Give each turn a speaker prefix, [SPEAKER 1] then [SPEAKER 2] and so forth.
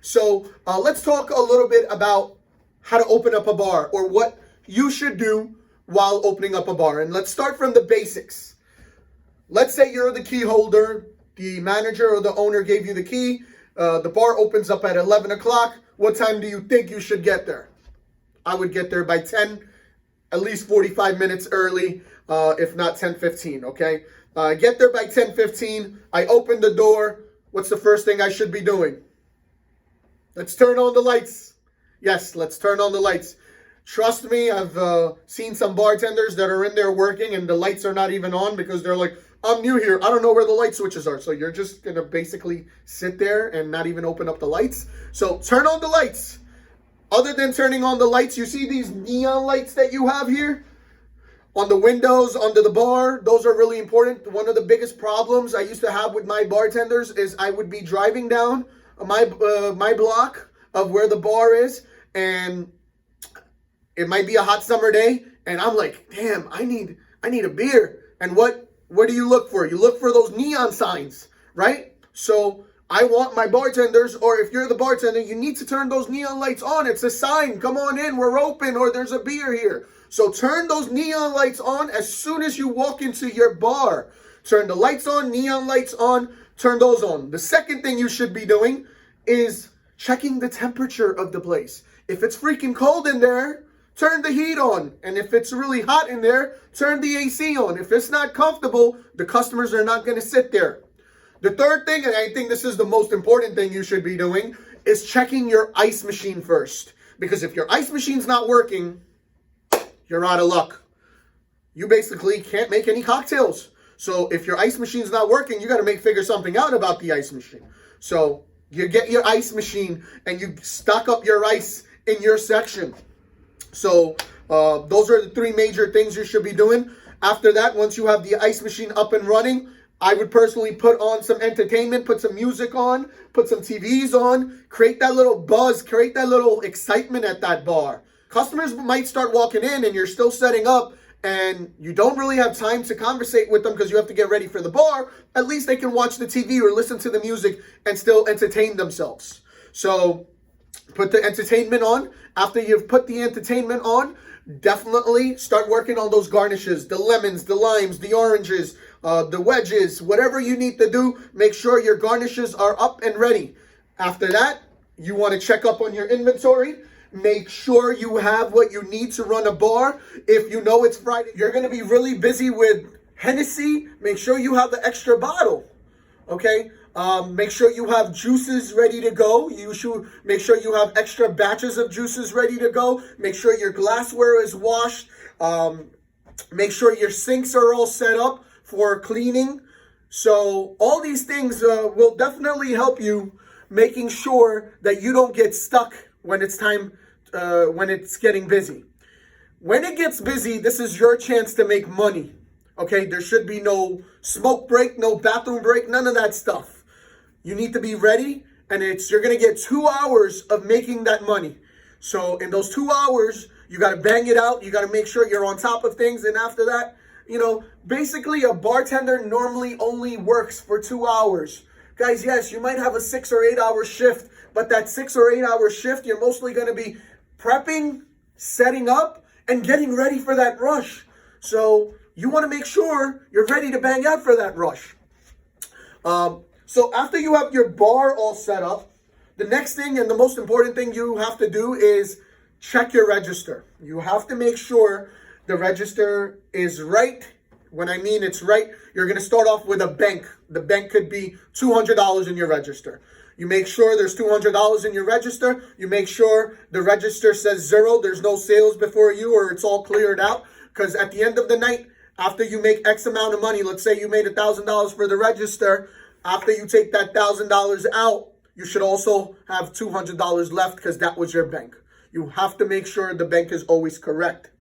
[SPEAKER 1] So let's talk a little bit about how to open up a bar, or what you should do while opening up a bar. And let's start from the basics. Let's say you're the key holder, the manager or the owner gave you the key. The bar opens up at 11 o'clock. What time do you think you should get there? I would get there by 10, at least 45 minutes early, if not 10:15, okay? Get there by 10:15. I open the door. What's the first thing I should be doing? Let's turn on the lights. Yes, let's turn on the lights. Trust me, I've seen some bartenders that are in there working and the lights are not even on because they're like, I'm new here, I don't know where the light switches are. So you're just going to basically sit there and not even open up the lights. So turn on the lights. Other than turning on the lights, you see these neon lights that you have here on the windows, under the bar? Those are really important. One of the biggest problems I used to have with my bartenders is I would be driving down my block of where the bar is, and it might be a hot summer day, and I'm like, damn, I need a beer. And what do you look for? You look for those neon signs, right? So I want my bartenders, or if you're the bartender, you need to turn those neon lights on. It's a sign, come on in, we're open, or there's a beer here. So turn those neon lights on as soon as you walk into your bar. Turn the lights on, neon lights on, turn those on. The second thing you should be doing is checking the temperature of the place. If it's freaking cold in there, turn the heat on. And if it's really hot in there, turn the AC on. If it's not comfortable, the customers are not going to sit there. The third thing, and I think this is the most important thing you should be doing, is checking your ice machine first. Because if your ice machine's not working, you're out of luck. You basically can't make any cocktails. So if your ice machine's not working, you got to figure something out about the ice machine. So you get your ice machine and you stock up your ice in your section. So those are the three major things you should be doing. After that, once you have the ice machine up and running, I would personally put on some entertainment, put some music on, put some TVs on, create that little buzz, create that little excitement at that bar. Customers might start walking in and you're still setting up and you don't really have time to conversate with them because you have to get ready for the bar. At least they can watch the TV or listen to the music and still entertain themselves. So put the entertainment on. After you've put the entertainment on, definitely start working on those garnishes, the lemons, the limes, the oranges, the wedges, whatever you need to do. Make sure your garnishes are up and ready. After that, you want to check up on your inventory. Make sure you have what you need to run a bar. If you know it's Friday, you're going to be really busy with Hennessy. Make sure you have the extra bottle, okay? Make sure you have juices ready to go. You should make sure you have extra batches of juices ready to go. Make sure your glassware is washed. Make sure your sinks are all set up for cleaning. So all these things will definitely help you making sure that you don't get stuck when it's time, when it's getting busy. When it gets busy, this is your chance to make money. Okay, there should be no smoke break, no bathroom break, none of that stuff. You need to be ready, and you're gonna get 2 hours of making that money. So in those 2 hours, you gotta bang it out. You gotta make sure you're on top of things, and after that, basically a bartender normally only works for 2 hours. Guys, yes, you might have a 6 or 8 hour shift, but that 6 or 8 hour shift, you're mostly going to be prepping, setting up, and getting ready for that rush. So you want to make sure you're ready to bang out for that rush. So after you have your bar all set up, the next thing and the most important thing you have to do is check your register. You have to make sure the register is right. When I mean it's right, you're going to start off with a bank. The bank could be $200 in your register. You make sure there's $200 in your register. You make sure the register says 0. There's no sales before you, or it's all cleared out. Because at the end of the night, after you make X amount of money, let's say you made $1,000 for the register. After you take that $1,000 out, you should also have $200 left because that was your bank. You have to make sure the bank is always correct.